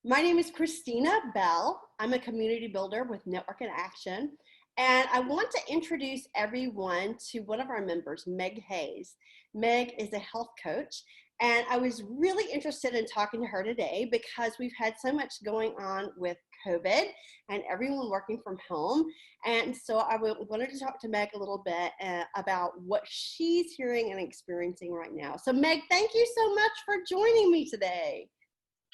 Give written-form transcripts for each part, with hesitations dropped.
My name is Christina Bell. I'm a community builder with Network in Action. And I want to introduce everyone to one of our members, Meg Hays. Meg is a health coach. And I was really interested in talking to her today because we've had so much going on with COVID and everyone working from home. And so I wanted to talk to Meg a little bit about what she's hearing and experiencing right now. So Meg, thank you so much for joining me today.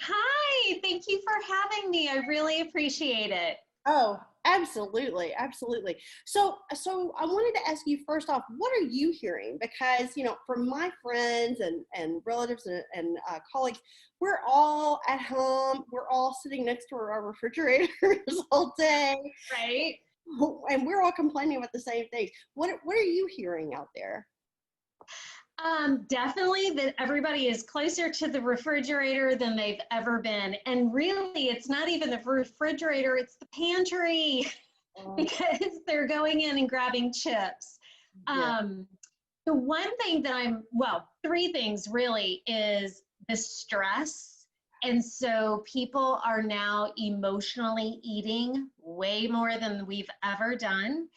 Hi, thank you for having me. I really appreciate it. Oh, absolutely. Absolutely. So I wanted to ask you first off, what are you hearing? Because, from my friends and relatives and colleagues, we're all at home. We're all sitting next to our refrigerators all day. Right? And we're all complaining about the same things. What are you hearing out there? Definitely that everybody is closer to the refrigerator than they've ever been. And really, it's not even the refrigerator, it's the pantry because they're going in and grabbing chips. Yeah. The one thing that three things really is the stress. And so people are now emotionally eating way more than we've ever done.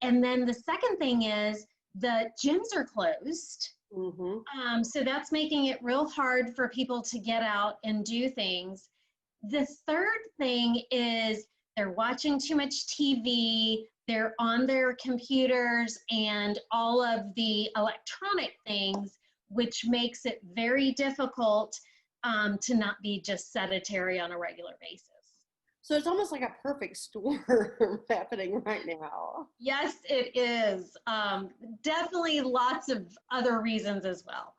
And then the second thing is the gyms are closed. Mm-hmm. So that's making it real hard for people to get out and do things. The third thing is they're watching too much TV, they're on their computers and all of the electronic things, which makes it very difficult to not be just sedentary on a regular basis. So it's almost like a perfect storm happening right now. Yes, it is. Definitely lots of other reasons as well.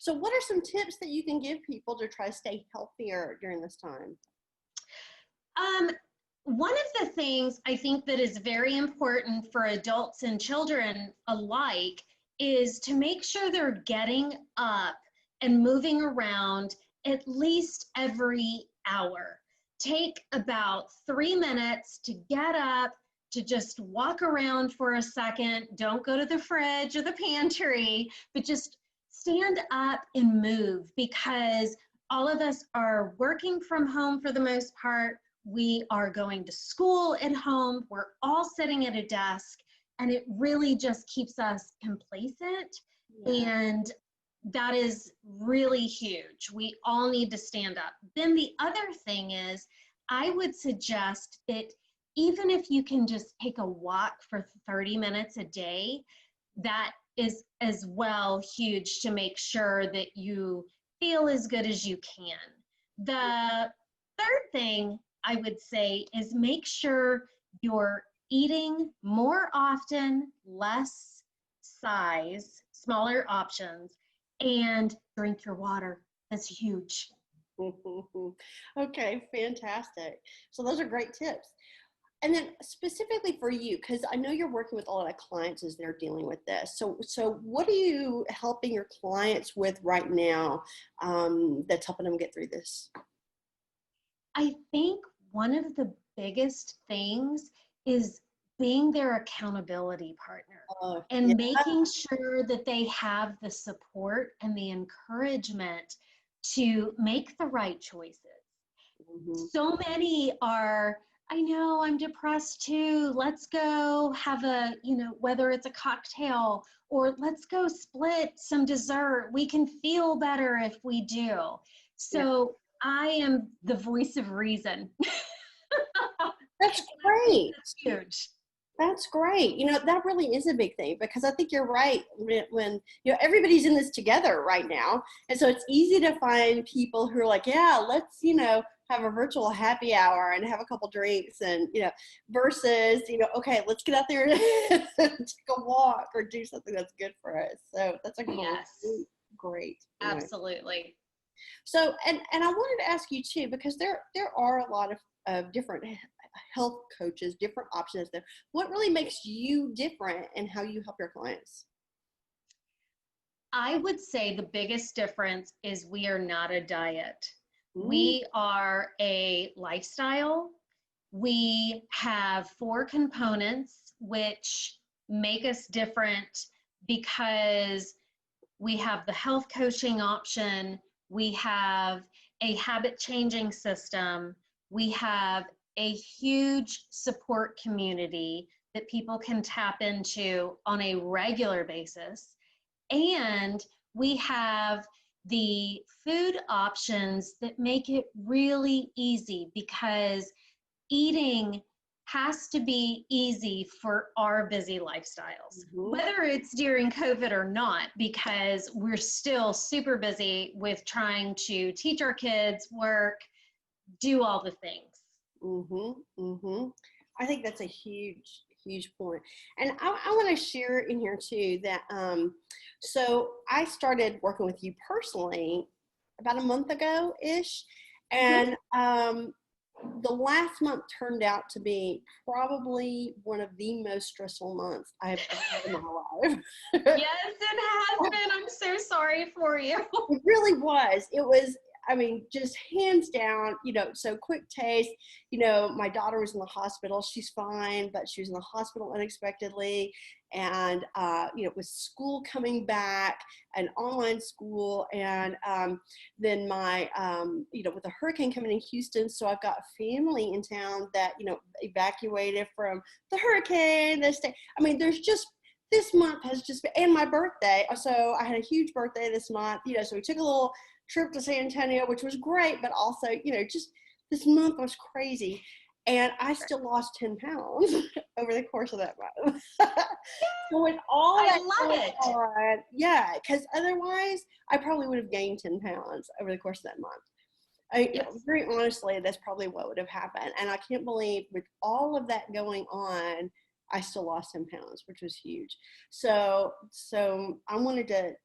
So what are some tips that you can give people to try to stay healthier during this time? One of the things I think that is very important for adults and children alike is to make sure they're getting up and moving around at least every hour. Take about 3 minutes to get up, to just walk around for a second. Don't go to the fridge or the pantry, but just stand up and move, because all of us are working from home for the most part. We are going to school at home. We're all sitting at a desk, and it really just keeps us complacent. Yeah. And that is really huge. We all need to stand up. Then the other thing is, I would suggest that even if you can just take a walk for 30 minutes a day, that is as well huge to make sure that you feel as good as you can. The third thing I would say is make sure you're eating more often, less size, smaller options, and drink your water. That's huge. Okay, fantastic. So those are great tips. And then specifically for you, because I know you're working with a lot of clients as they're dealing with this. So what are you helping your clients with right now that's helping them get through this? I think one of the biggest things is being their accountability partner and Yeah. making sure that they have the support and the encouragement to make the right choices. Mm-hmm. So many are, I know I'm depressed too. Let's go have whether it's a cocktail or let's go split some dessert. We can feel better if we do. So I am the voice of reason. That's great. That's huge. That's great. That really is a big thing, because I think you're right when everybody's in this together right now. And so it's easy to find people who are like, yeah, let's, have a virtual happy hour and have a couple drinks and, versus, okay, let's get out there and take a walk or do something that's good for us. So that's a great. Absolutely. So, and I wanted to ask you too, because there are a lot of different health coaches, different options there. What really makes you different in how you help your clients? I would say the biggest difference is we are not a diet. We are a lifestyle. We have 4 components which make us different, because we have the health coaching option, we have a habit changing system, we have a huge support community that people can tap into on a regular basis. And we have the food options that make it really easy, because eating has to be easy for our busy lifestyles, whether it's during COVID or not, because we're still super busy with trying to teach our kids, work, do all the things. I think that's a huge point. And I want to share in here too that, so I started working with you personally about a month ago-ish. And the last month turned out to be probably one of the most stressful months I have ever had in my life. Yes, it has been. I'm so sorry for you. It really was. It was, I mean, just hands down, so quick taste, my daughter was in the hospital. She's fine, but she was in the hospital unexpectedly. And, with school coming back, an online school, and then my, with a hurricane coming in Houston. So I've got family in town that, evacuated from the hurricane. There's just, this month has just been, and my birthday. So I had a huge birthday this month, so we took a little trip to San Antonio, which was great, but also, just this month was crazy. And I still lost 10 pounds over the course of that month. So with all I that love going it. on, yeah, because otherwise I probably would have gained 10 pounds over the course of that month. Yes. Very honestly, that's probably what would have happened. And I can't believe with all of that going on, I still lost 10 pounds, which was huge. So I wanted to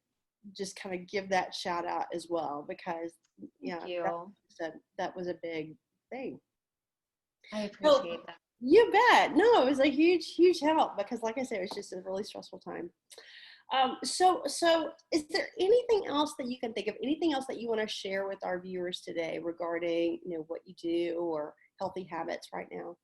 just kind of give that shout out as well, because that was a big thing. I appreciate that. You bet. No, it was a huge help, because like I said, it was just a really stressful time. So is there anything else that you can think of, anything else that you want to share with our viewers today regarding, what you do or healthy habits right now?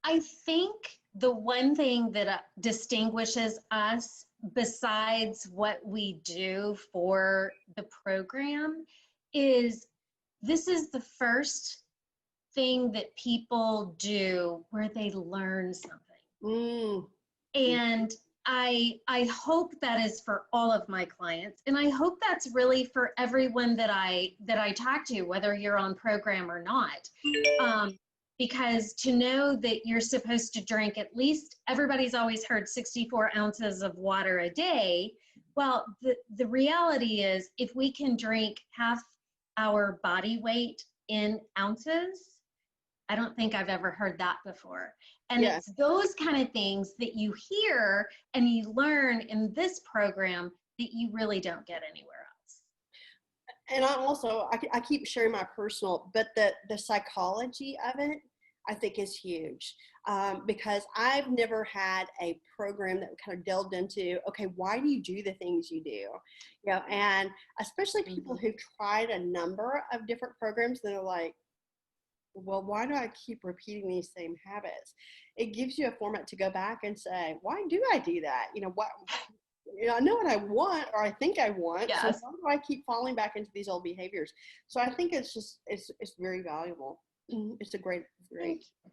I think the one thing that distinguishes us, besides what we do for the program, is this is the first thing that people do where they learn something. And I hope that is for all of my clients, and I hope that's really for everyone that I talk to, whether you're on program or not. Because to know that you're supposed to drink at least, everybody's always heard 64 ounces of water a day. Well, the reality is, if we can drink half our body weight in ounces, I don't think I've ever heard that before. And It's those kind of things that you hear and you learn in this program that you really don't get anywhere else. And I keep sharing my personal, but the psychology of it, I think, is huge, because I've never had a program that kind of delved into, okay, why do you do the things you do? And especially people who've tried a number of different programs that are like, well, why do I keep repeating these same habits? It gives you a format to go back and say, why do I do that? What? I know what I want, or I think I want. Yes. So why do I keep falling back into these old behaviors? So I think it's very valuable. It's a great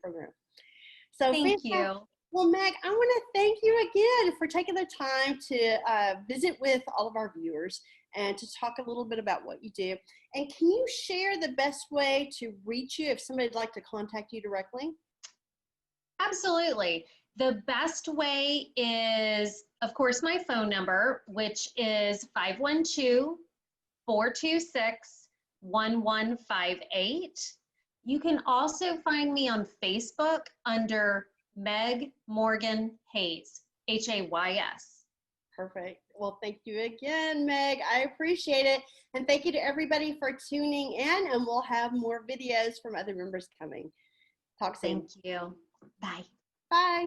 program. So thank you. Well, Meg, I want to thank you again for taking the time to visit with all of our viewers and to talk a little bit about what you do. And can you share the best way to reach you if somebody'd like to contact you directly? Absolutely. The best way is, of course, my phone number, which is 512-426-1158. You can also find me on Facebook under Meg Morgan Hays, Hays. Perfect. Well, thank you again, Meg. I appreciate it. And thank you to everybody for tuning in, and we'll have more videos from other members coming. Talk soon. Thank you. Bye. Bye.